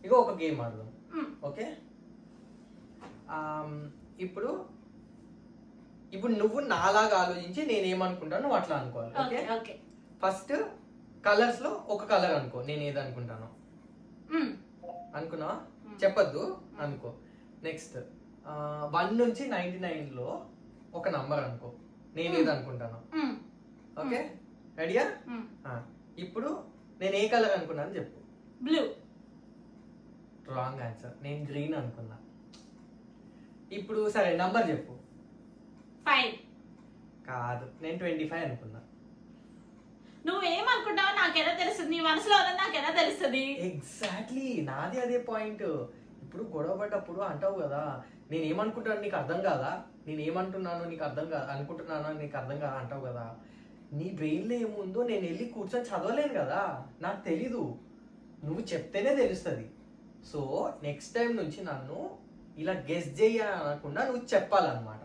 ఇక ఒక గేమ్ ఆడదాం. ఓకే, ఇప్పుడు ఇప్పుడు నువ్వు నాలాగా ఆలోచించి నేనేమనుకుంటాను నువ్వు అట్లా అనుకోవాలి. ఓకే, ఫస్ట్ కలర్స్ లో ఒక కలర్ అనుకో, నేను ఏది అనుకుంటాను అనుకున్నా, చెప్పద్దు అనుకో. నెక్స్ట్ 1 నుంచి 99 లో ఒక నంబర్ అనుకో, నేను ఏది అనుకుంటాను. ఓకే, రెడీయా? ఇప్పుడు నేను ఏ కలర్ అనుకున్నాను చెప్పు. బ్లూ. రాంగ్ ఆన్సర్, నేను గ్రీన్ అనుకున్నా. ఇప్పుడు సరే నంబర్ చెప్పు. 5. కాదు, నేను 25 అనుకున్నా. నువ్వేమనుకుంటావో నాకెలా తెలుస్తుంది, నీ మనసులో ఉన్నది నాకెలా తెలుస్తుంది? ఎగ్జాక్ట్లీ, నాది అదే పాయింట్. ఇప్పుడు గొడవ పడ్డప్పుడు అంటావు కదా, నేను ఏమనుకుంటాను నీకు అర్థం కాదా, నేను ఏమంటున్నాను నీకు అర్థం కాదు, అనుకుంటున్నాను నీకు అర్థం కాదా అంటావు కదా. నీ బ్రెయిన్లో ఏముందో నేను వెళ్ళి కూర్చొని చదవలేను కదా, నాకు తెలీదు, నువ్వు చెప్తేనే తెలుస్తుంది. సో నెక్స్ట్ టైం నుంచి నన్ను ఇలా గెస్ చేయనకుండా నువ్వు చెప్పాలన్నమాట.